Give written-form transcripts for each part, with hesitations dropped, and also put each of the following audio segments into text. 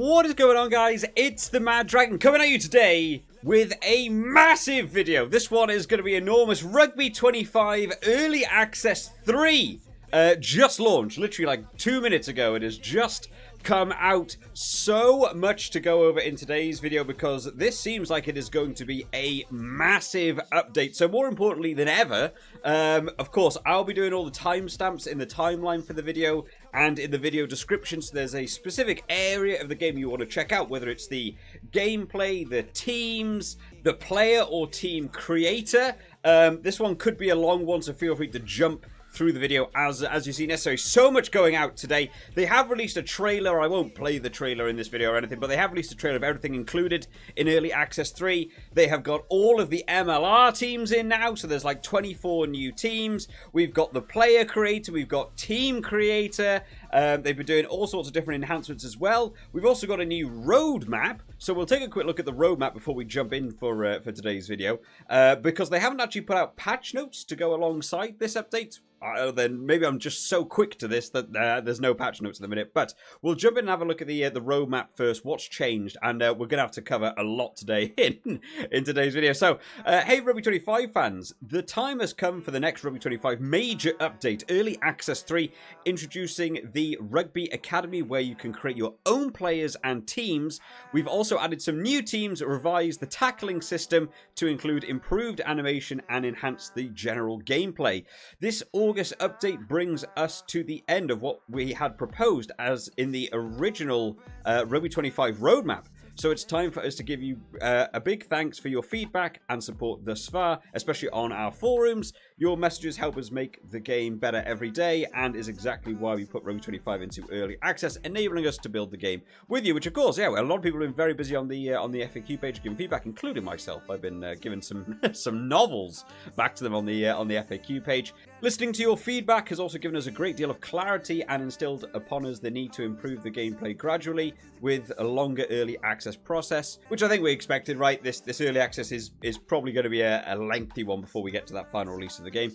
What is going on, guys? It's the Mad Dragon coming at you today with a massive video. This one is going to be enormous. Rugby 25 Early Access 3 just launched, literally like 2 minutes ago. It has just come out. So much to go over in today's video because this seems like it is going to be a massive update. So more importantly than ever, of course, I'll be doing all the timestamps in the timeline for the video and in the video description. So there's a specific area of the game you want to check out, whether it's the gameplay, the teams, the player or team creator. This one could be a long one, so feel free to jump through the video as you see necessary. So much going out today. They have released a trailer. I won't play the trailer in this video or anything, but they have released a trailer of everything included in Early Access 3. They have got all of the MLR teams in now, so there's like 24 new teams. We've got the player creator, we've got team creator. They've been doing all sorts of different enhancements as well. We've also got a new roadmap, so we'll take a quick look at the roadmap before we jump in for today's video, because they haven't actually put out patch notes to go alongside this update. Then maybe I'm just so quick to this that there's no patch notes at the minute. But we'll jump in and have a look at the roadmap first, what's changed, and we're going to have to cover a lot today in today's video. So, hey Rugby 25 fans, the time has come for the next Rugby 25 major update, Early Access 3, introducing the Rugby Academy, where you can create your own players and teams. We've also added some new teams, revised the tackling system to include improved animation and enhance the general gameplay. This August update brings us to the end of what we had proposed as in the original Rugby 25 roadmap. So it's time for us to give you a big thanks for your feedback and support thus far, especially on our forums. Your messages help us make the game better every day and is exactly why we put Rugby 25 into early access, enabling us to build the game with you, which of course, yeah, a lot of people have been very busy on the FAQ page giving feedback, including myself. I've been giving some novels back to them on the FAQ page. Listening to your feedback has also given us a great deal of clarity and instilled upon us the need to improve the gameplay gradually with a longer early access process, which I think we expected, right? This early access is probably going to be a lengthy one before we get to that final release of the game.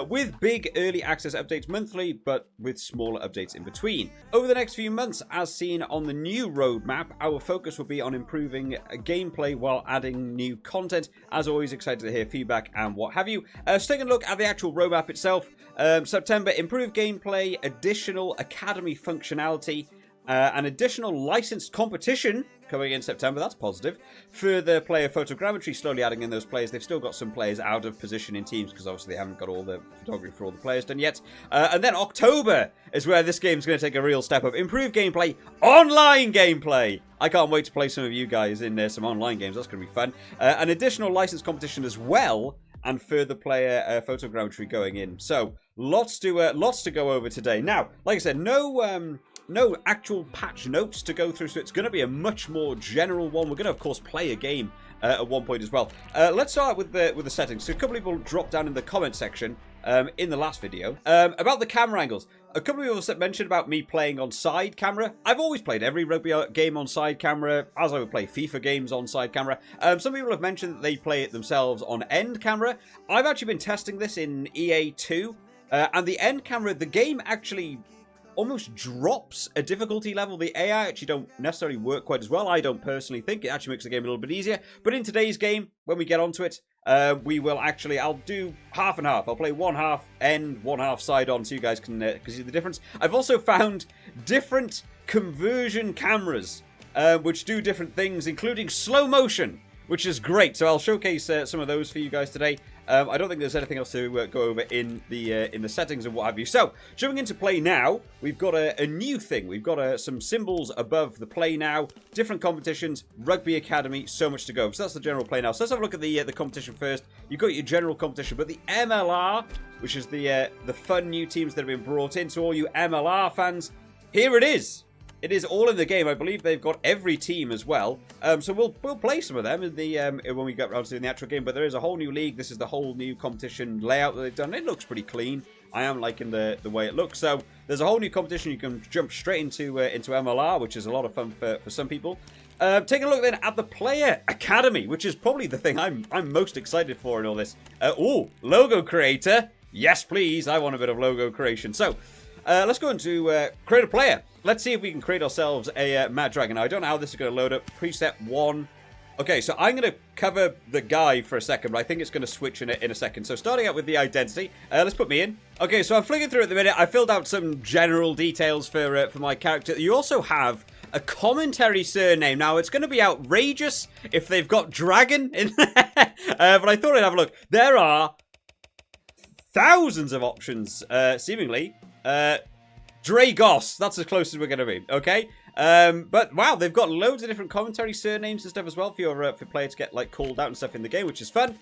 With big early access updates monthly, but with smaller updates in between. Over the next few months, as seen on the new roadmap, our focus will be on improving gameplay while adding new content. As always, excited to hear feedback and what have you. So taking a look at the actual roadmap itself. September, improved gameplay, additional academy functionality, an additional licensed competition coming in September. That's positive. Further player photogrammetry, slowly adding in those players. They've still got some players out of position in teams because obviously they haven't got all the photography for all the players done yet. And then October is where this game's going to take a real step up. Improved gameplay, online gameplay. I can't wait to play some of you guys in some online games. That's going to be fun. An additional licensed competition as well, and further player photogrammetry going in. So lots to go over today. Now, like I said, no actual patch notes to go through, so it's going to be a much more general one. We're going to, of course, play a game at one point as well. Let's start with the settings. So a couple of people dropped down in the comment section in the last video about the camera angles. A couple of people mentioned about me playing on side camera. I've always played every rugby game on side camera, as I would play FIFA games on side camera. Some people have mentioned that they play it themselves on end camera. I've actually been testing this in EA2, and the end camera, the game actually almost drops a difficulty level. The AI actually don't necessarily work quite as well. I don't personally think. It actually makes the game a little bit easier. But in today's game, when we get onto it, we will actually, I'll do half and half. I'll play one half end, one half side on, so you guys can see the difference. I've also found different conversion cameras, which do different things, including slow motion, which is great. So I'll showcase some of those for you guys today. I don't think there's anything else to go over in the settings and what have you. So, jumping into play now, we've got a new thing. We've got some symbols above the play now, different competitions, Rugby Academy, so much to go. So that's the general play now. So let's have a look at the competition first. You've got your general competition, but the MLR, which is the fun new teams that have been brought in. So all you MLR fans, here it is. It is all in the game. I believe they've got every team as well. So we'll play some of them in the when we get around to the actual game. But there is a whole new league. This is the whole new competition layout that they've done. It looks pretty clean. I am liking the way it looks. So there's a whole new competition. You can jump straight into MLR, which is a lot of fun for some people. Taking a look then at the Player Academy, which is probably the thing I'm most excited for in all this. Logo creator. Yes, please. I want a bit of logo creation. So let's go into create a player. Let's see if we can create ourselves a Mad Dragon. Now, I don't know how this is going to load up. Preset 1. Okay, so I'm going to cover the guy for a second, but I think it's going to switch in a second. So starting out with the identity, let's put me in. Okay, so I'm flicking through at the minute. I filled out some general details for my character. You also have a commentary surname. Now, it's going to be outrageous if they've got dragon in there, but I thought I'd have a look. There are thousands of options, seemingly. Dragos, that's as close as we're going to be, okay? But wow, they've got loads of different commentary surnames and stuff as well for your for players to get like called out and stuff in the game, which is fun.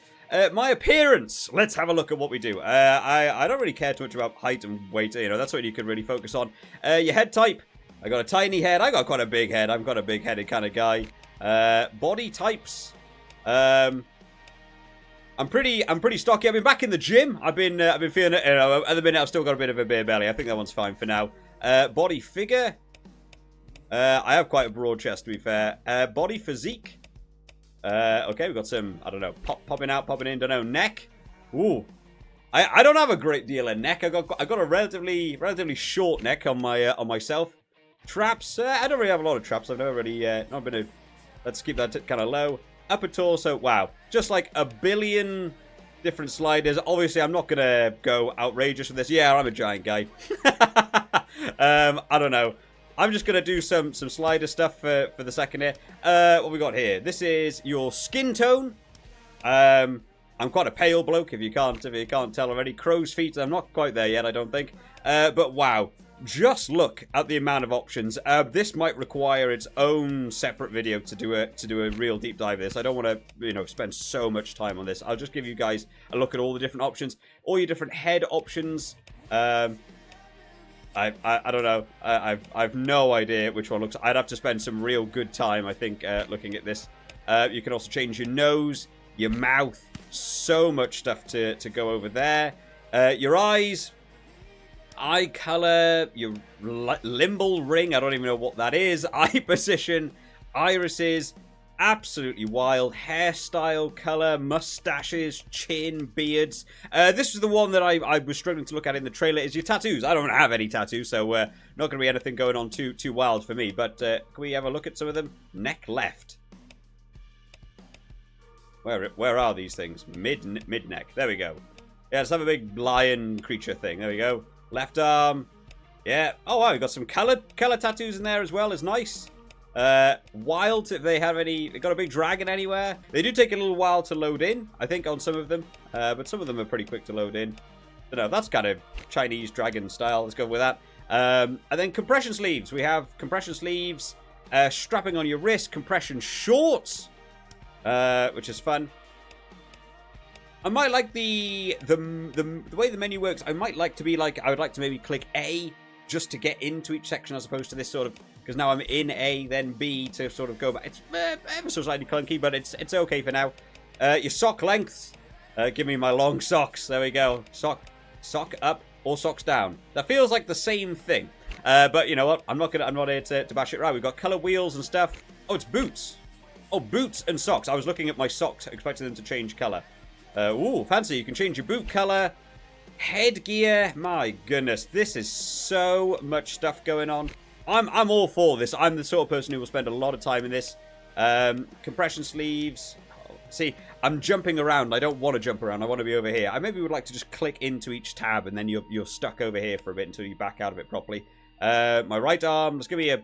My appearance. Let's have a look at what we do. I don't really care too much about height and weight. You know, that's what you can really focus on. Your head type. I got a tiny head. I got quite a big head. I'm quite a big-headed kind of guy. Body types. I'm pretty stocky. I've been back in the gym. I've been feeling it. You know, at the minute, I've still got a bit of a beer belly. I think that one's fine for now. Body figure. I have quite a broad chest, to be fair. Body physique. Okay, we've got some, I don't know, popping out, popping in, don't know, neck. Ooh. I don't have a great deal of neck. I got a relatively short neck on myself. Traps. I don't really have a lot of traps. I've never really not been a. Let's keep that kind of low. Upper torso. Wow, just like a billion different sliders. Obviously, I'm not gonna go outrageous with this. Yeah, I'm a giant guy. I don't know. I'm just gonna do some slider stuff for the second here. What we got here? This is your skin tone. I'm quite a pale bloke if you can't tell already. Crow's feet. I'm not quite there yet, I don't think. But wow, just look at the amount of options. This might require its own separate video to do a real deep dive of this. I don't want to spend so much time on this. I'll just give you guys a look at all the different options, all your different head options. I don't know. I've no idea which one looks. I'd have to spend some real good time, I think, looking at this. You can also change your nose, your mouth. So much stuff to go over there. Your eyes, eye color, your limbal ring. I don't even know what that is. Eye position, irises. Absolutely wild. Hairstyle, color, mustaches, chin, beards. This was the one that I was struggling to look at in the trailer. Is your tattoos. I don't have any tattoos, so not going to be anything going on too wild for me. But can we have a look at some of them? Neck left. Where are these things? Mid neck. There we go. Yeah, let's have a big lion creature thing. There we go. Left arm. Yeah. Oh wow, we got some color tattoos in there as well. Is nice. Wild, if they have any. They got a big dragon anywhere. They do take a little while to load in, I think, on some of them. But some of them are pretty quick to load in. I don't know, that's kind of Chinese dragon style. Let's go with that. And then compression sleeves. We have compression sleeves, strapping on your wrist, compression shorts, which is fun. I might like the way the menu works. I would like to maybe click A just to get into each section, as opposed to this sort of, because now I'm in A, then B to sort of go back. It's ever so slightly clunky, but it's okay for now. Your sock lengths. Give me my long socks. There we go. Sock up or socks down. That feels like the same thing. But you know what? I'm not here to bash it around. We've got color wheels and stuff. Oh, it's boots. Oh, boots and socks. I was looking at my socks, expecting them to change color. Ooh, fancy. You can change your boot color. Headgear. My goodness, this is so much stuff going on. I'm all for this. I'm the sort of person who will spend a lot of time in this. Compression sleeves. See, I'm jumping around. I don't want to jump around. I want to be over here. I maybe would like to just click into each tab, and then you're stuck over here for a bit until you back out of it properly. My right arm. Let's give me a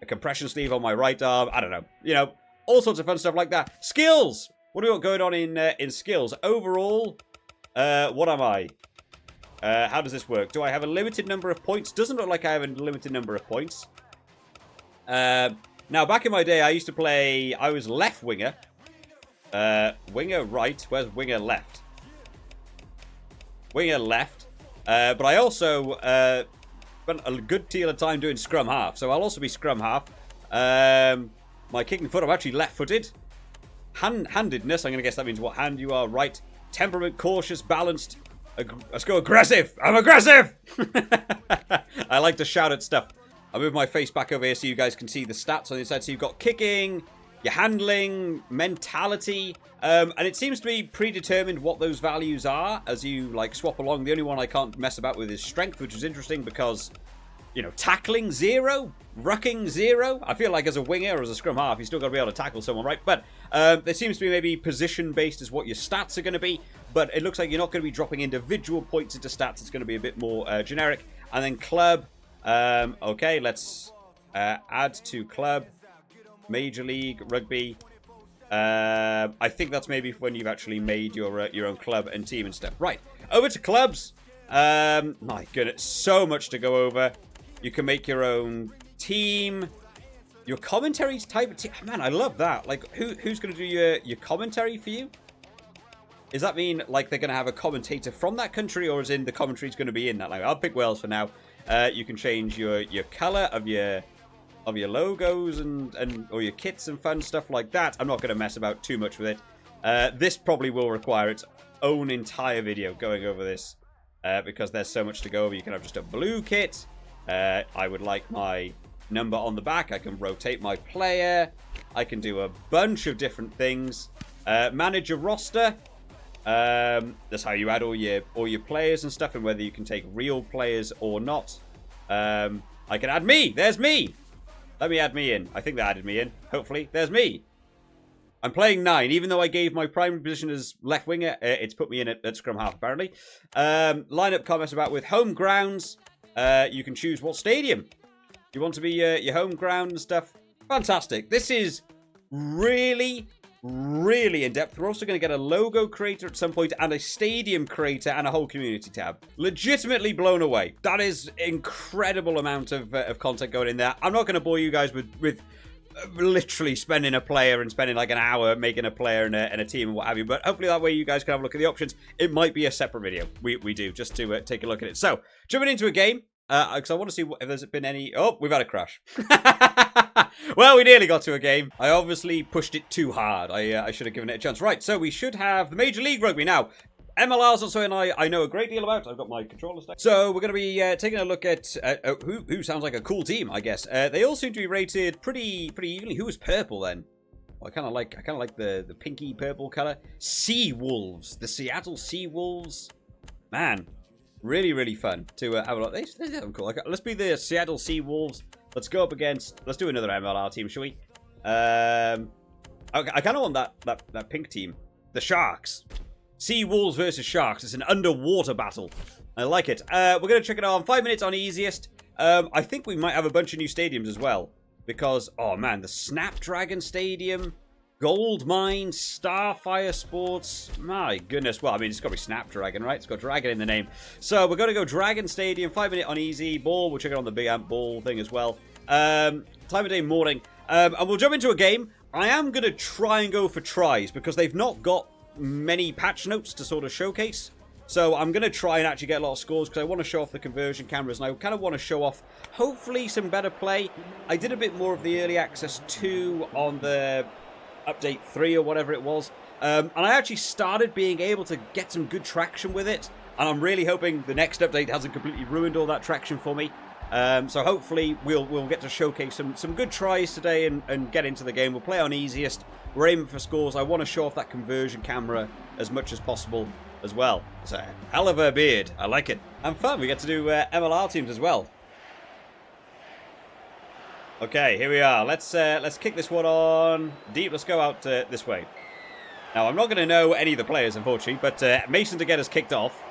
compression sleeve on my right arm. I don't know. You know, all sorts of fun stuff like that. Skills. What do we got going on in skills? Overall, what am I? How does this work? Do I have a limited number of points? Doesn't look like I have a limited number of points. Now, back in my day, I used to play. I was left winger. Winger right. Where's winger left? Winger left. But I also spent a good deal of time doing scrum half. So I'll also be scrum half. My kicking foot, I'm actually left-footed. Handedness, I'm going to guess that means what hand you are. Right. Temperament, cautious, balanced. Let's go aggressive. I'm aggressive. I like to shout at stuff. I'll move my face back over here so you guys can see the stats on the inside. So you've got kicking, your handling, mentality, and it seems to be predetermined what those values are as you like swap along. The only one I can't mess about with is strength, which is interesting because, you know, tackling 0, rucking 0. I feel like as a winger or as a scrum half, you still got to be able to tackle someone, right? But there seems to be maybe position-based is what your stats are going to be, but it looks like you're not going to be dropping individual points into stats. It's going to be a bit more generic. And then club. Okay, let's add to club. Major League Rugby. I think that's maybe when you've actually made your own club and team and stuff. Right, over to clubs. My goodness, so much to go over. You can make your own team. Your commentaries type of team. Man, I love that. Like, who's going to do your commentary for you? Does that mean like they're going to have a commentator from that country, or is in the commentary's going to be in that language? I'll pick Wales for now. You can change your color of your logos and or your kits and fun stuff like that. I'm not going to mess about too much with it. This probably will require its own entire video going over this because there's so much to go over. You can have just a blue kit. I would like my number on the back. I can rotate my player. I can do a bunch of different things. Manage your roster. That's how you add all your players and stuff, and whether you can take real players or not. I can add me. There's me. Let me add me in. I think they added me in. Hopefully. There's me. I'm playing 9. Even though I gave my primary position as left winger, it's put me in at scrum half, apparently. Lineup comments about with home grounds. You can choose what stadium you want to be your home ground and stuff. Fantastic. This is really, really in-depth. We're also going to get a logo creator at some point and a stadium creator and a whole community tab. Legitimately blown away. That is incredible amount of content going in there. I'm not going to bore you guys with literally spending a player and spending like an hour making a player and a team and what have you, but hopefully that way you guys can have a look at the options. It might be a separate video we do just to take a look at it. So jumping into a game because I want to see if there's been any. Oh, we've had a crash. Well, we nearly got to a game. I obviously pushed it too hard. I should have given it a chance. Right, so we should have the Major League Rugby now. MLR's also something I know a great deal about. I've got my controller stack. So we're going to be taking a look at who sounds like a cool team, I guess. They all seem to be rated pretty evenly. Who was purple then? Well, I kind of like the pinky purple color. Sea Wolves, the Seattle Sea Wolves. Man, really fun to have a look. They sound cool. Let's be the Seattle Sea Wolves. Let's go up against. Let's do another MLR team, shall we? I kind of want that pink team, the Sharks. Sea Wolves versus Sharks. It's an underwater battle. I like it. We're going to check it out on 5 minutes on easiest. I think we might have a bunch of new stadiums as well. Because, oh man, the Snapdragon Stadium, Goldmine, Starfire Sports. My goodness. Well, I mean, it's got to be Snapdragon, right? It's got Dragon in the name. So we're going to go Dragon Stadium, 5 minute on easy. Ball, we'll check it on the Bigant ball thing as well. Time of day, morning. And we'll jump into a game. I am going to try and go for tries because they've not got many patch notes to sort of showcase. So I'm going to try and actually get a lot of scores because I want to show off the conversion cameras and I kind of want to show off, hopefully, some better play. I did a bit more of the early access 2 on the update 3 or whatever it was. And I actually started being able to get some good traction with it. And I'm really hoping the next update hasn't completely ruined all that traction for me. So hopefully we'll get to showcase some good tries today and get into the game. We'll play on easiest. We're aiming for scores. I want to show off that conversion camera as much as possible as well. It's a hell of a beard. I like it. And fun. We get to do MLR teams as well. Okay, here we are. Let's kick this one on deep. Let's go out this way. Now, I'm not going to know any of the players, unfortunately, but Mason to get us kicked off.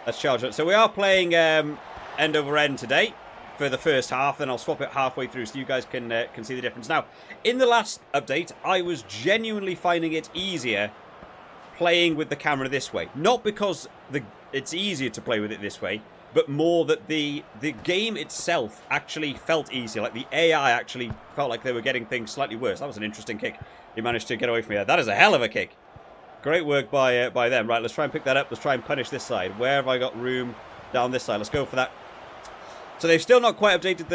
Let's charge it. So we are playing end over end today for the first half, then I'll swap it halfway through so you guys can see the difference. Now, in the last update, I was genuinely finding it easier playing with the camera this way. Not because it's easier to play with it this way, but more that the game itself actually felt easier. Like the AI actually felt like they were getting things slightly worse. That was an interesting kick. He managed to get away from me there. That is a hell of a kick. Great work by them. Right, let's try and pick that up. Let's try and punish this side. Where have I got room? Down this side. Let's go for that. So they've still not quite updated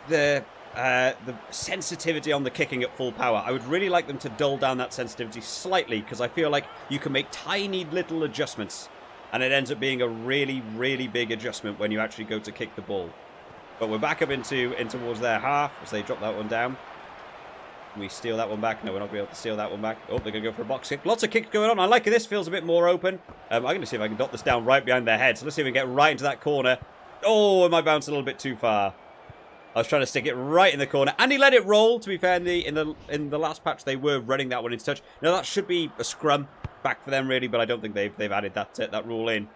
the sensitivity on the kicking at full power. I would really like them to dull down that sensitivity slightly because I feel like you can make tiny little adjustments and it ends up being a really big adjustment when you actually go to kick the ball. But we're back up in towards their half as they drop that one down. Can we steal that one back? No, we're not going to be able to steal that one back. Oh, they're going to go for a box kick. Lots of kicks going on. I like it. This feels a bit more open. I'm going to see if I can dot this down right behind their head. So let's see if we can get right into that corner. Oh, am I bounced a little bit too far? I was trying to stick it right in the corner. And he let it roll, to be fair. In the last patch, they were running that one into touch. Now, that should be a scrum back for them, really. But I don't think they've added that rule in.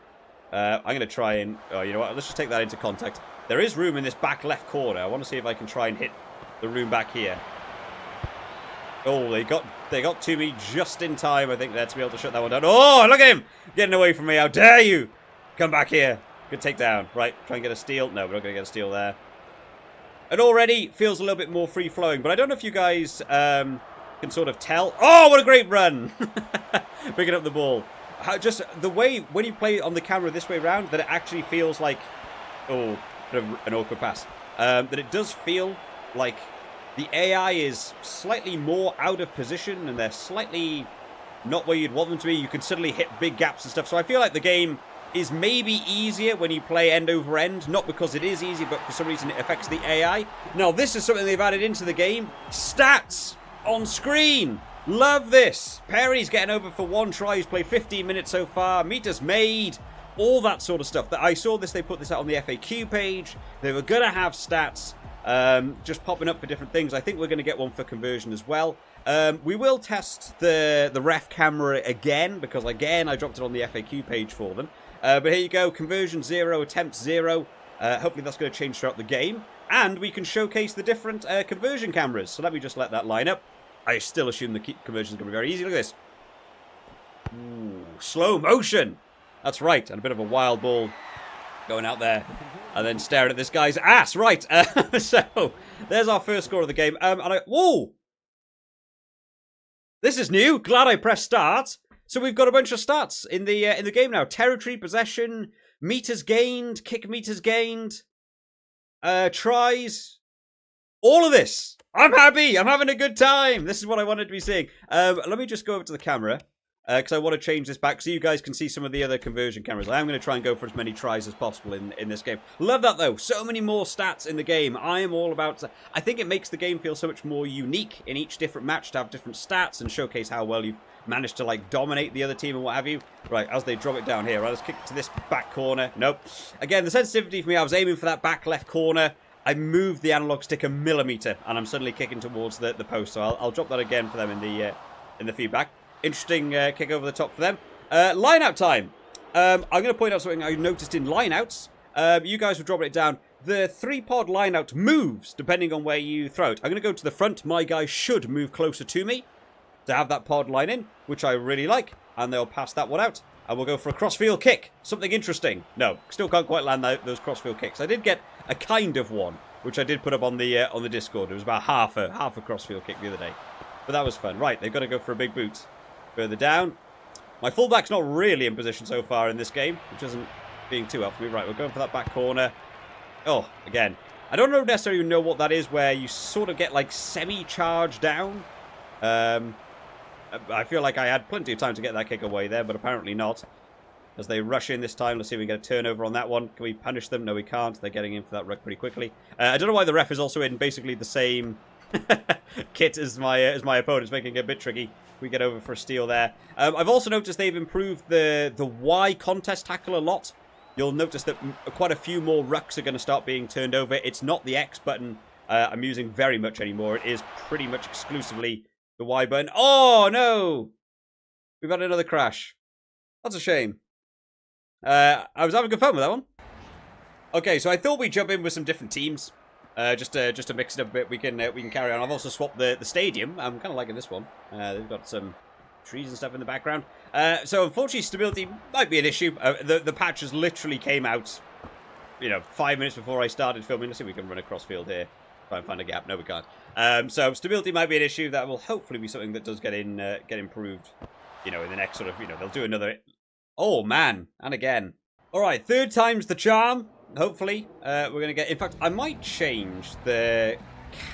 I'm going to try and... Oh, you know what? Let's just take that into context. There is room in this back left corner. I want to see if I can try and hit the room back here. Oh, they got to me just in time, I think, there to be able to shut that one down. Oh, look at him! Getting away from me. How dare you! Come back here. Good takedown. Right, try and get a steal. No, we're not going to get a steal there. It already feels a little bit more free-flowing, but I don't know if you guys can sort of tell. Oh, what a great run! Picking up the ball. Just the way, when you play on the camera this way around, that it actually feels like... Oh, an awkward pass. That it does feel like... The AI is slightly more out of position, and they're slightly not where you'd want them to be. You can suddenly hit big gaps and stuff. So I feel like the game is maybe easier when you play end over end. Not because it is easy, but for some reason it affects the AI. Now, this is something they've added into the game. Stats on screen. Love this. Perry's getting over for 1 try. He's played 15 minutes so far. Meters made. All that sort of stuff. I saw this. They put this out on the FAQ page. They were going to have stats. Just popping up for different things. I think we're going to get one for conversion as well. We will test the ref camera again, because again I dropped it on the FAQ page for them. But here you go, conversion 0, attempts 0. Hopefully that's going to change throughout the game. And we can showcase the different conversion cameras. So let me just let that line up. I still assume the conversion is going to be very easy. Look at this. Ooh, slow motion. That's right, and a bit of a wild ball going out there. And then staring at this guy's ass. Right. So, there's our first score of the game. Whoa! This is new. Glad I pressed start. So we've got a bunch of stats in the game now. Territory, possession, meters gained, kick meters gained, tries. All of this. I'm happy. I'm having a good time. This is what I wanted to be seeing. Let me just go over to the camera. Because I want to change this back so you guys can see some of the other conversion cameras. I am going to try and go for as many tries as possible in this game. Love that, though. So many more stats in the game. I am all about... I think it makes the game feel so much more unique in each different match to have different stats and showcase how well you've managed to, like, dominate the other team and what have you. Right, as they drop it down here. Right, let's kick to this back corner. Nope. Again, the sensitivity for me, I was aiming for that back left corner. I moved the analog stick a millimeter, and I'm suddenly kicking towards the post. So I'll drop that again for them in the feedback. Interesting kick over the top for them. Line-out time. I'm going to point out something I noticed in line-outs. You guys were dropping it down. The 3-pod line-out moves depending on where you throw it. I'm going to go to the front. My guy should move closer to me to have that pod line in, which I really like. And they'll pass that one out. And we'll go for a crossfield kick. Something interesting. No, still can't quite land those crossfield kicks. I did get a kind of one, which I did put up on the Discord. It was about half a crossfield kick the other day. But that was fun. Right, they've got to go for a big boot. Further down. My fullback's not really in position so far in this game, which isn't being too helpful. Right, we're going for that back corner. Oh, again. I don't necessarily know what that is, where you sort of get, like, semi-charged down. I feel like I had plenty of time to get that kick away there, but apparently not. As they rush in this time, let's see if we can get a turnover on that one. Can we punish them? No, we can't. They're getting in for that ruck pretty quickly. I don't know why the ref is also in basically the same kit as my opponent. It's making it a bit tricky. We get over for a steal there. I've also noticed they've improved the Y contest tackle a lot. You'll notice that quite a few more rucks are going to start being turned over. It's not the X button I'm using very much anymore. It is pretty much exclusively the Y button. Oh, no! We've had another crash. That's a shame. I was having good fun with that one. Okay, so I thought we'd jump in with some different teams. Just to mix it up a bit, we can carry on. I've also swapped the stadium. I'm kind of liking this one. They've got some trees and stuff in the background. So unfortunately, stability might be an issue. The patches literally came out, 5 minutes before I started filming. Let's see if we can run across field here. Try and find a gap. No, we can't. So stability might be an issue. That will hopefully be something that does get improved. In the next sort of, they'll do another. Oh man, and again. All right, third time's the charm. Hopefully, we're going to get... In fact, I might change the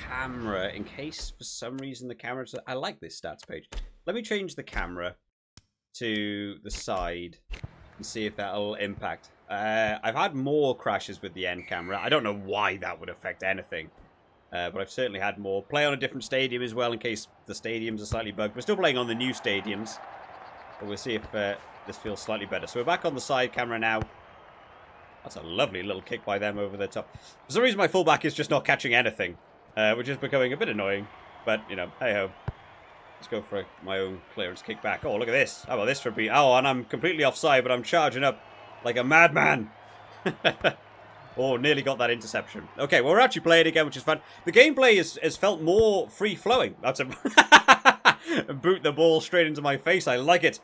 camera in case, for some reason, the camera... I like this stats page. Let me change the camera to the side and see if that'll impact. I've had more crashes with the end camera. I don't know why that would affect anything. But I've certainly had more. Play on a different stadium as well in case the stadiums are slightly bugged. We're still playing on the new stadiums. But we'll see if this feels slightly better. So we're back on the side camera now. That's a lovely little kick by them over the top. For some reason, my fullback is just not catching anything, which is becoming a bit annoying. But, you know, hey-ho. Let's go for my own clearance kick back. Oh, look at this. How about this for beat? Oh, and I'm completely offside, but I'm charging up like a madman. Oh, nearly got that interception. Okay, well, we're actually playing again, which is fun. The gameplay has felt more free-flowing. That's a... boot the ball straight into my face. I like it.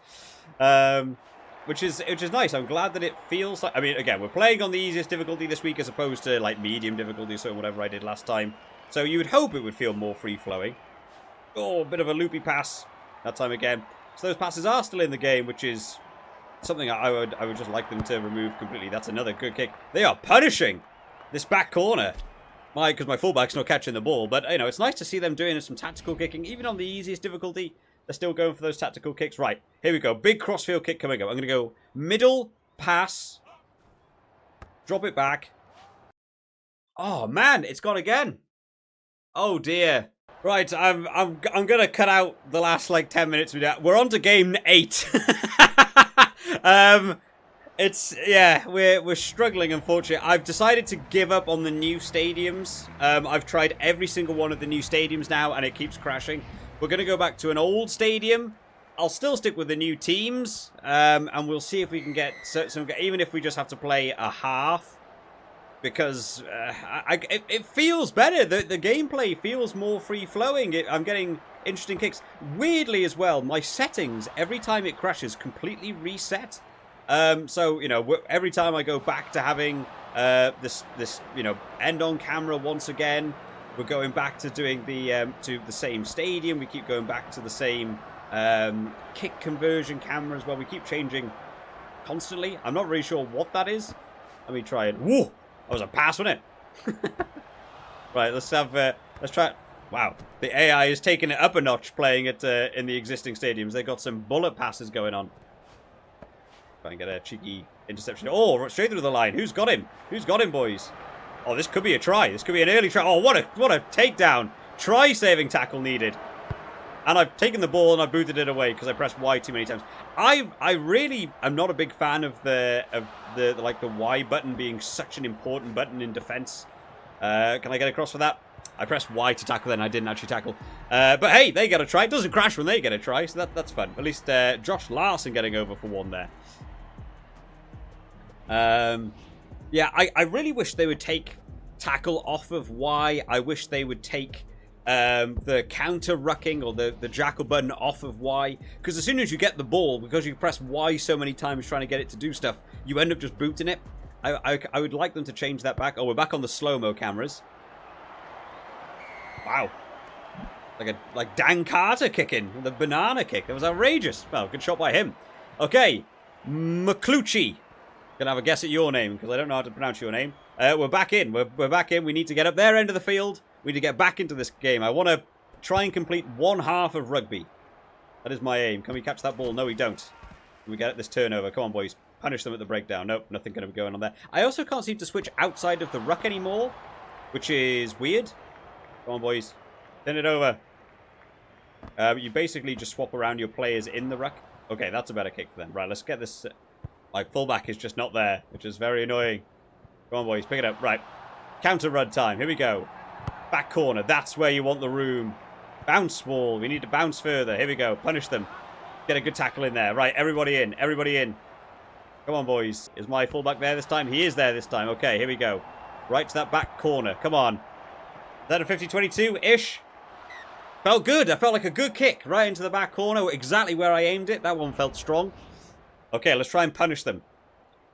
Which is nice. I'm glad that it feels like... I mean, again, we're playing on the easiest difficulty this week as opposed to, like, medium difficulty, so whatever I did last time. So you would hope it would feel more free-flowing. Oh, a bit of a loopy pass that time again. So those passes are still in the game, which is something I would just like them to remove completely. That's another good kick. They are punishing this back corner. Because my fullback's not catching the ball. But, you know, it's nice to see them doing some tactical kicking. Even on the easiest difficulty, they're still going for those tactical kicks. Right, here we go. Big crossfield kick coming up. I'm going to go middle, pass, drop it back. Oh, man, it's gone again. Oh, dear. Right, I'm going to cut out the last, like, 10 minutes. We're on to game 8. Yeah, we're struggling, unfortunately. I've decided to give up on the new stadiums. I've tried every single one of the new stadiums now, and it keeps crashing. We're going to go back to an old stadium. I'll still stick with the new teams, and we'll see if we can get some, even if we just have to play a half, because it feels better. The gameplay feels more free-flowing. I'm getting interesting kicks. Weirdly as well, my settings, every time it crashes, completely reset. So, you know, every time I go back to having this you know, end on camera once again, we're going back to doing the same stadium. We keep going back to the same kick conversion camera as well. We keep changing constantly. I'm not really sure what that is. Let me try it. Whoa! That was a pass, wasn't it? Right, let's try it. Wow, the AI is taking it up a notch playing it in the existing stadiums. They've got some bullet passes going on. Try and get a cheeky interception. Oh, straight through the line. Who's got him? Who's got him, boys? Oh, this could be a try. This could be an early try. Oh, what a takedown. Try-saving tackle needed. And I've taken the ball and I booted it away because I pressed Y too many times. I really am not a big fan of the Y button being such an important button in defense. Can I get across for that? I pressed Y to tackle then. I didn't actually tackle. But hey, they get a try. It doesn't crash when they get a try, so that's fun. At least Josh Larson getting over for one there. Yeah, I really wish they would take tackle off of Y. I wish they would take the counter rucking or the jackal button off of Y. Because as soon as you get the ball, because you press Y so many times trying to get it to do stuff, you end up just booting it. I would like them to change that back. Oh, we're back on the slow-mo cameras. Wow. Like Dan Carter kicking, the banana kick. It was outrageous. Well, good shot by him. Okay, McClucci. Gonna have a guess at your name, because I don't know how to pronounce your name. We're back in. We're back in. We need to get up their end of the field. We need to get back into this game. I want to try and complete one half of rugby. That is my aim. Can we catch that ball? No, we don't. Can we get this turnover? Come on, boys. Punish them at the breakdown. Nope, nothing going to be going on there. I also can't seem to switch outside of the ruck anymore, which is weird. Come on, boys. Turn it over. You basically just swap around your players in the ruck. Okay, that's a better kick for them. Right, let's get this... My fullback is just not there, which is very annoying. Come on, boys. Pick it up. Right. Counter run time. Here we go. Back corner. That's where you want the room. Bounce ball. We need to bounce further. Here we go. Punish them. Get a good tackle in there. Right, everybody in. Everybody in. Come on, boys. Is my fullback there this time? He is there this time. Okay, here we go. Right to that back corner. Come on. Is that a 50-22-ish? Felt good. I felt like a good kick right into the back corner. Exactly where I aimed it. That one felt strong. Okay, let's try and punish them.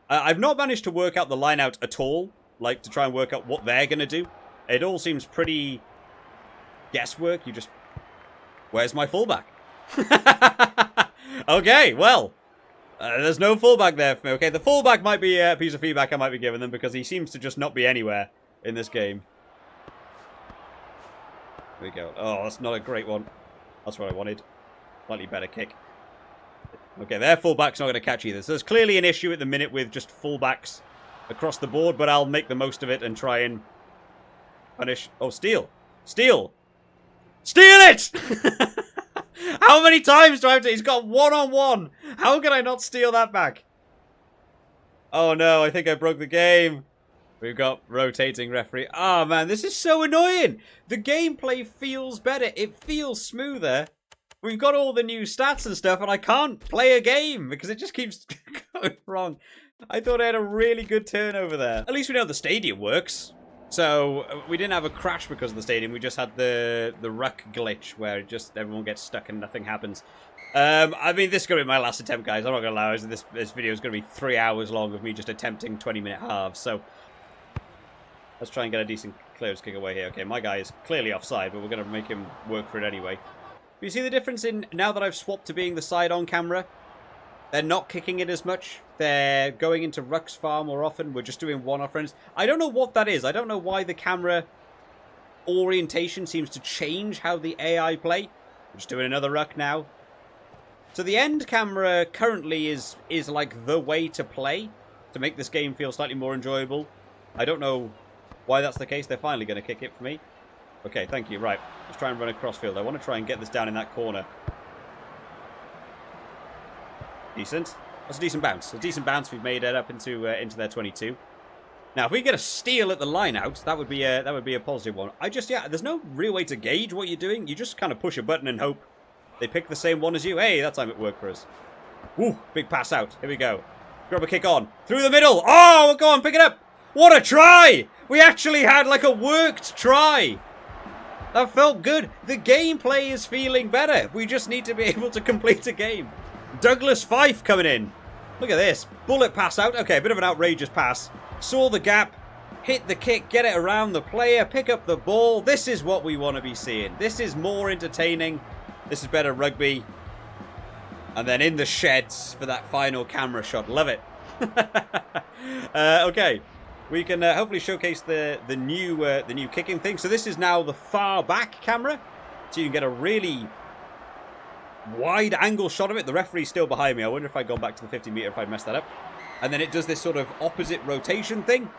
I've not managed to work out the line out at all. Like, to try and work out what they're going to do. It all seems pretty guesswork. You just... Where's my fullback? Okay, well... there's no fullback there for me. Okay, the fullback might be a piece of feedback I might be giving them because he seems to just not be anywhere in this game. There we go. Oh, that's not a great one. That's what I wanted. Slightly better kick. Okay, their fullback's not going to catch either. So there's clearly an issue at the minute with just fullbacks across the board, but I'll make the most of it and try and punish... Oh, steal. Steal. Steal it! How many times do I have to... He's got one-on-one. How can I not steal that back? Oh, no. I think I broke the game. We've got rotating referee. Oh, man. This is so annoying. The gameplay feels better. It feels smoother. We've got all the new stats and stuff, and I can't play a game because it just keeps going wrong. I thought I had a really good turnover there. At least we know the stadium works. So, we didn't have a crash because of the stadium. We just had the Ruck Glitch where just everyone gets stuck and nothing happens. I mean, this is going to be my last attempt, guys. I'm not going to lie. This video is going to be 3 hours long of me just attempting 20-minute halves. So, let's try and get a decent clearance kick away here. Okay, my guy is clearly offside, but we're going to make him work for it anyway. You see the difference in now that I've swapped to being the side-on camera? They're not kicking it as much. They're going into rucks far more often. We're just doing one-off runs. I don't know what that is. I don't know why the camera orientation seems to change how the AI play. We're just doing another ruck now. So the end camera currently is like the way to play to make this game feel slightly more enjoyable. I don't know why that's the case. They're finally going to kick it for me. Okay, thank you. Right, let's try and run across field. I want to try and get this down in that corner. Decent. That's a decent bounce. A decent bounce. We've made it up into their 22. Now, if we get a steal at the line out, that would be a positive one. There's no real way to gauge what you're doing. You just kind of push a button and hope they pick the same one as you. Hey, that time it worked for us. Woo, big pass out. Here we go. Grab a kick on. Through the middle. Oh, go on, pick it up. What a try! We actually had like a worked try. That felt good. The gameplay is feeling better. We just need to be able to complete a game. Douglas Fife coming in. Look at this. Bullet pass out. Okay, a bit of an outrageous pass. Saw the gap. Hit the kick. Get it around the player. Pick up the ball. This is what we want to be seeing. This is more entertaining. This is better rugby. And then in the sheds for that final camera shot. Love it. Okay. We can hopefully showcase the new kicking thing. So this is now the far back camera. So you can get a really wide angle shot of it. The referee's still behind me. I wonder if I'd gone back to the 50 meter if I'd messed that up. And then it does this sort of opposite rotation thing.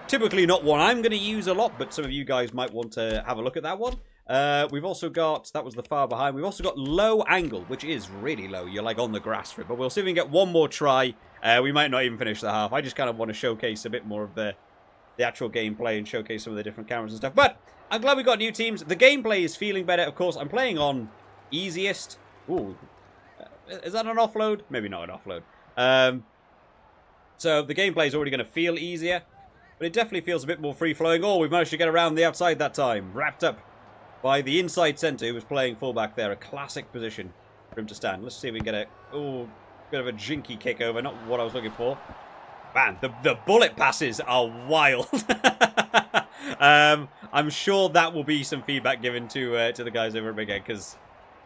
Typically not one I'm going to use a lot, but some of you guys might want to have a look at that one. We've also got, that was the far behind. We've also got low angle, which is really low. You're like on the grass for it. But we'll see if we can get one more try. We might not even finish the half. I just kind of want to showcase a bit more of the actual gameplay and showcase some of the different cameras and stuff. But I'm glad we got new teams. The gameplay is feeling better. Of course, I'm playing on easiest. Ooh, is that an offload? Maybe not an offload. So the gameplay is already going to feel easier, but it definitely feels a bit more free-flowing. Oh, we've managed to get around the outside that time. Wrapped up by the inside centre who was playing fullback there. A classic position for him to stand. Let's see if we can get a bit of a jinky kick over. Not what I was looking for. Man, the bullet passes are wild. I'm sure that will be some feedback given to the guys over at Bigant because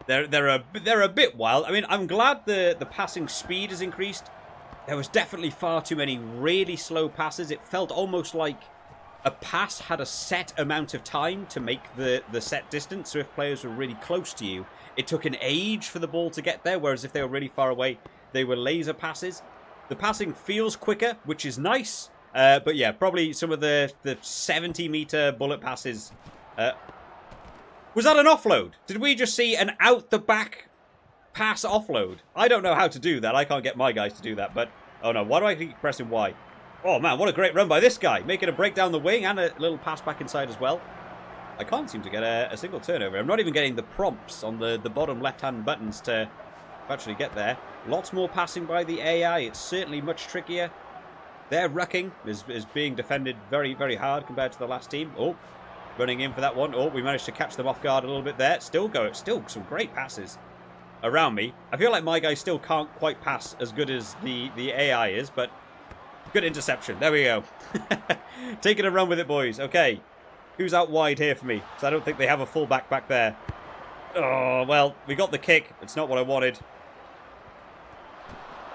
they're a bit wild. I mean, I'm glad the passing speed has increased. There was definitely far too many really slow passes. It felt almost like a pass had a set amount of time to make the set distance. So if players were really close to you, it took an age for the ball to get there. Whereas if they were really far away, they were laser passes. The passing feels quicker, which is nice. But yeah, probably some of the 70-meter bullet passes. Was that an offload? Did we just see an out-the-back pass offload? I don't know how to do that. I can't get my guys to do that. But, oh no, why do I keep pressing Y? Oh man, what a great run by this guy. Making a break down the wing and a little pass back inside as well. I can't seem to get a single turnover. I'm not even getting the prompts on the bottom left-hand buttons to actually get there. Lots more passing by the AI. It's certainly much trickier. Their rucking is being defended very, very hard compared to the last team. Oh, running in for that one. Oh, we managed to catch them off guard a little bit there. Still some great passes around me. I feel like my guy still can't quite pass as good as the AI is, but good interception. There we go. Taking a run with it, boys. Okay. Who's out wide here for me? So I don't think they have a fullback back there. Oh, well, we got the kick. It's not what I wanted.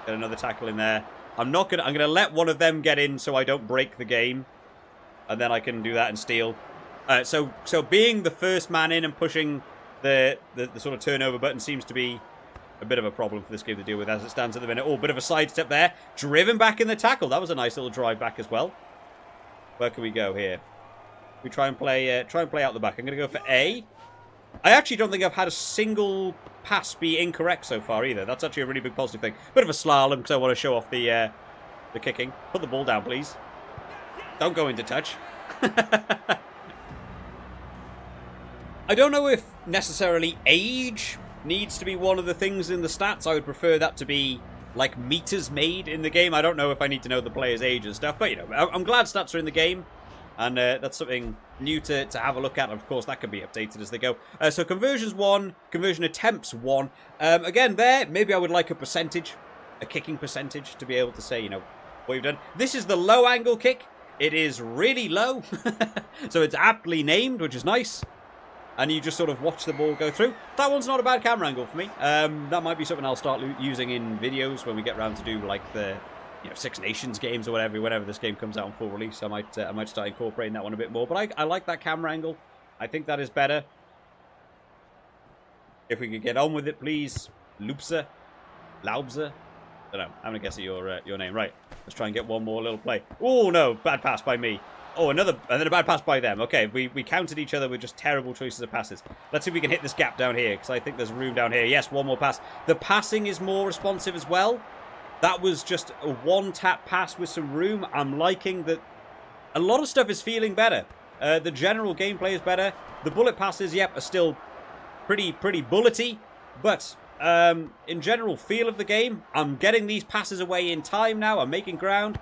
Get another tackle in there. I'm gonna let one of them get in so I don't break the game. And then I can do that and steal. So being the first man in and pushing the sort of turnover button seems to be a bit of a problem for this game to deal with as it stands at the minute. Oh, bit of a sidestep there. Driven back in the tackle. That was a nice little drive back as well. Where can we go here? We try and play out the back. I'm going to go for A. I actually don't think I've had a single pass be incorrect so far either. That's actually a really big positive thing. Bit of a slalom because I want to show off the kicking. Put the ball down, please. Don't go into touch. I don't know if necessarily age needs to be one of the things in the stats. I would prefer that to be like meters made in the game. I don't know if I need to know the player's age and stuff, but you know, I'm glad stats are in the game, and that's something new to have a look at. Of course, that can be updated as they go. So conversions 1, conversion attempts 1. Again, there maybe I would like a percentage, a kicking percentage, to be able to say, you know, what you've done. This is the low angle kick. It is really low, so it's aptly named, which is nice. And you just sort of watch the ball go through. That one's not a bad camera angle for me. That might be something I'll start using in videos when we get around to do like the, you know, Six Nations games or whatever. Whenever this game comes out on full release, I might start incorporating that one a bit more. But I like that camera angle. I think that is better. If we could get on with it, please, Laubser. I don't know. I'm gonna guess at your name. Right. Let's try and get one more little play. Oh no, bad pass by me. Oh, and then a bad pass by them. Okay, we countered each other with just terrible choices of passes. Let's see if we can hit this gap down here, because I think there's room down here. Yes, one more pass. The passing is more responsive as well. That was just a one-tap pass with some room. I'm liking that. A lot of stuff is feeling better. The general gameplay is better. The bullet passes, yep, are still pretty bullety. But in general feel of the game, I'm getting these passes away in time now. I'm making ground.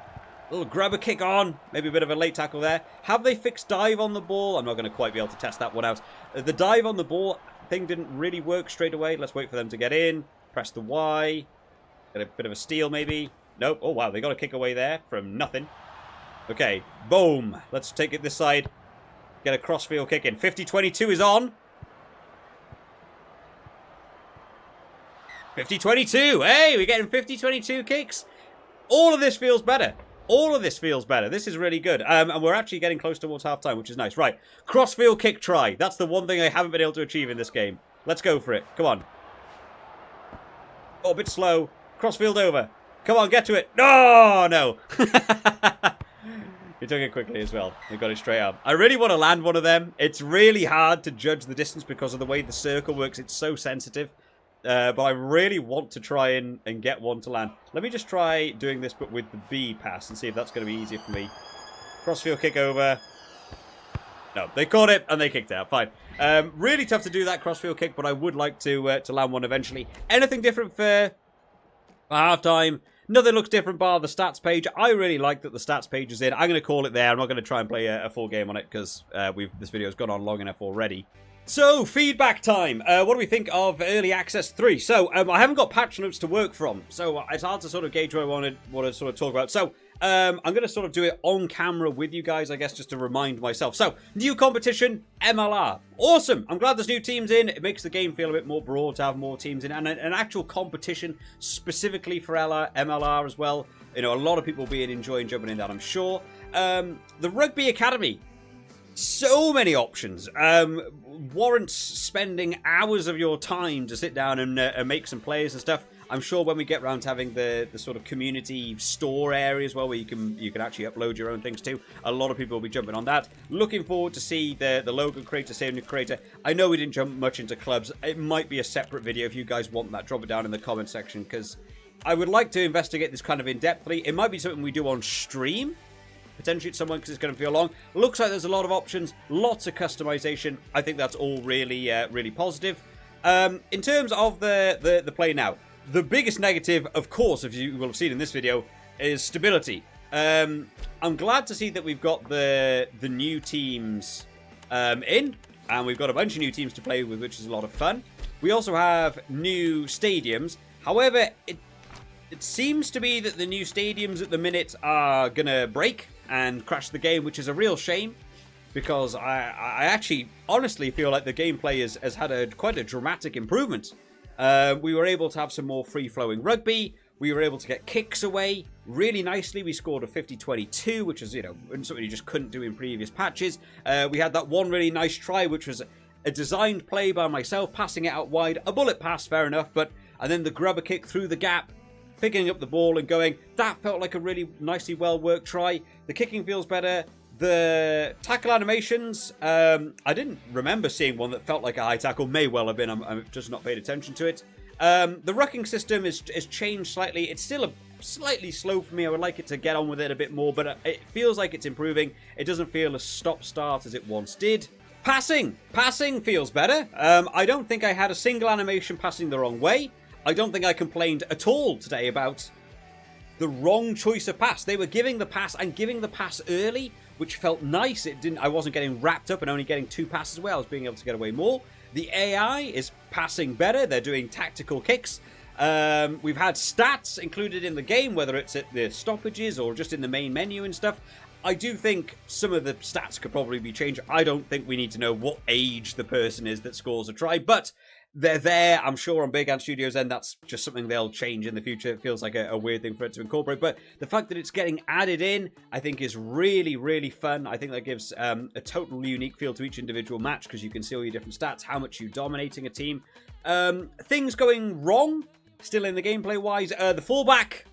Little grubber kick on. Maybe a bit of a late tackle there. Have they fixed dive on the ball? I'm not going to quite be able to test that one out. The dive on the ball thing didn't really work straight away. Let's wait for them to get in. Press the Y. Get a bit of a steal maybe. Nope. Oh, wow. They got a kick away there from nothing. Okay. Boom. Let's take it this side. Get a crossfield kick in. 50-22 is on. 50-22. Hey, we're getting 50-22 kicks. All of this feels better. All of this feels better. This is really good. And we're actually getting close towards half-time, which is nice. Right. Crossfield kick try. That's the one thing I haven't been able to achieve in this game. Let's go for it. Come on. Oh, a bit slow. Crossfield over. Come on, get to it. No, no. He took it quickly as well. He got it straight up. I really want to land one of them. It's really hard to judge the distance because of the way the circle works. It's so sensitive. But I really want to try and get one to land. Let me just try doing this, but with the B pass, and see if that's going to be easier for me. Crossfield kick over. No, they caught it, and they kicked out. Fine. Really tough to do that crossfield kick, but I would like to land one eventually. Anything different for halftime? Nothing looks different bar the stats page. I really like that the stats page is in. I'm going to call it there. I'm not going to try and play a full game on it, because this video's gone on long enough already. So, feedback time. What do we think of Early Access 3? So, I haven't got patch notes to work from, so it's hard to sort of gauge what I want to sort of talk about. So, I'm going to sort of do it on camera with you guys, I guess, just to remind myself. So, new competition, MLR. Awesome. I'm glad there's new teams in. It makes the game feel a bit more broad to have more teams in, and an actual competition specifically for MLR as well. You know, a lot of people will be enjoying jumping in that, I'm sure. The Rugby Academy. So many options. Warrants spending hours of your time to sit down and make some players and stuff. I'm sure when we get around to having the sort of community store area as well, where you can actually upload your own things too. A lot of people will be jumping on that. Looking forward to see the logo creator, stadium creator. I know we didn't jump much into clubs. It might be a separate video if you guys want that. Drop it down in the comment section, because I would like to investigate this kind of in-depthly. It might be something we do on stream. Potentially it's someone, because it's going to feel long. Looks like there's a lot of options, lots of customization. I think that's all really, really positive. In terms of the play now, the biggest negative, of course, as you will have seen in this video, is stability. I'm glad to see that we've got the new teams in, and we've got a bunch of new teams to play with, which is a lot of fun. We also have new stadiums. However, it seems to be that the new stadiums at the minute are going to break and crash the game, which is a real shame, because I actually honestly feel like the gameplay has had quite a dramatic improvement. We were able to have some more free-flowing rugby. We were able to get kicks away really nicely. We scored a 50-22, which is, you know, something you just couldn't do in previous patches. We had that one really nice try, which was a designed play by myself, passing it out wide. A bullet pass, fair enough, and then the grubber kick through the gap, picking up the ball and going. That felt like a really nicely well-worked try. The kicking feels better. The tackle animations, I didn't remember seeing one that felt like a high tackle. May well have been. I'm just not paid attention to it. The rucking system is changed slightly. It's still slightly slow for me. I would like it to get on with it a bit more, but it feels like it's improving. It doesn't feel as stop-start as it once did. Passing feels better. I don't think I had a single animation passing the wrong way. I don't think I complained at all today about the wrong choice of pass. They were giving the pass and giving the pass early, which felt nice. I wasn't getting wrapped up and only getting 2 passes away. I was being able to get away more. The AI is passing better. They're doing tactical kicks. We've had stats included in the game, whether it's at the stoppages or just in the main menu and stuff. I do think some of the stats could probably be changed. I don't think we need to know what age the person is that scores a try, but they're there. I'm sure on Bigant Studios end, that's just something they'll change in the future. It feels like a weird thing for it to incorporate, but the fact that it's getting added in, I think is really, really fun. I think that gives a total unique feel to each individual match because you can see all your different stats, how much you're dominating a team. Things going wrong, still in the gameplay-wise. The fullback,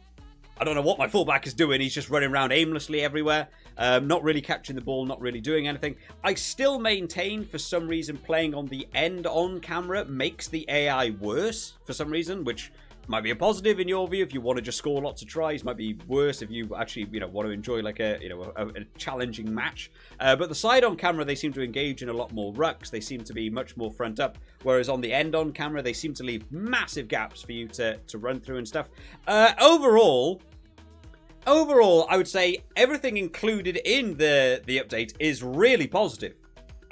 I don't know what my fullback is doing. He's just running around aimlessly everywhere. Not really catching the ball, not really doing anything. I still maintain, for some reason, playing on the end on camera makes the AI worse for some reason, which might be a positive in your view if you want to just score lots of tries. Might be worse if you actually, want to enjoy like a challenging match. But the side on camera, they seem to engage in a lot more rucks. They seem to be much more front up. Whereas on the end on camera, they seem to leave massive gaps for you to run through and stuff. Overall, I would say everything included in the update is really positive.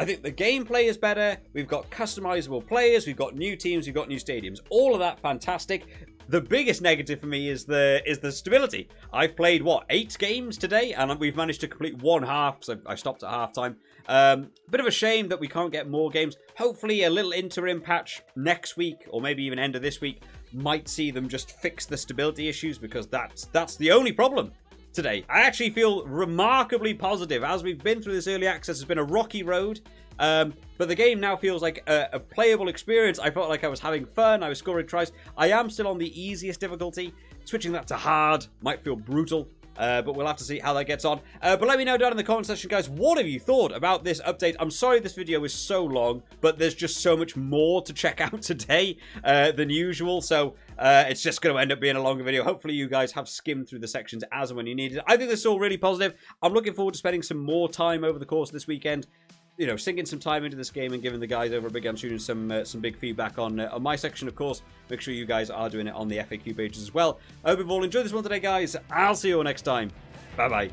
I think the gameplay is better. We've got customizable players. We've got new teams. We've got new stadiums. All of that fantastic. The biggest negative for me is the stability. I've played, 8 games today? And we've managed to complete one half because I stopped at halftime. Bit of a shame that we can't get more games. Hopefully a little interim patch next week or maybe even end of this week might see them just fix the stability issues because that's the only problem today. I actually feel remarkably positive. As we've been through this early access, it's been a rocky road. But the game now feels like a playable experience. I felt like I was having fun. I was scoring tries. I am still on the easiest difficulty. Switching that to hard might feel brutal. But we'll have to see how that gets on. But let me know down in the comment section, guys, what have you thought about this update? I'm sorry this video is so long, but there's just so much more to check out today than usual. So it's just going to end up being a longer video. Hopefully you guys have skimmed through the sections as and when you need it. I think this is all really positive. I'm looking forward to spending some more time over the course of this weekend, sinking some time into this game and giving the guys over at Bigant Studios some big feedback on my section, of course. Make sure you guys are doing it on the FAQ pages as well. I hope you've all enjoyed this one today, guys. I'll see you all next time. Bye-bye.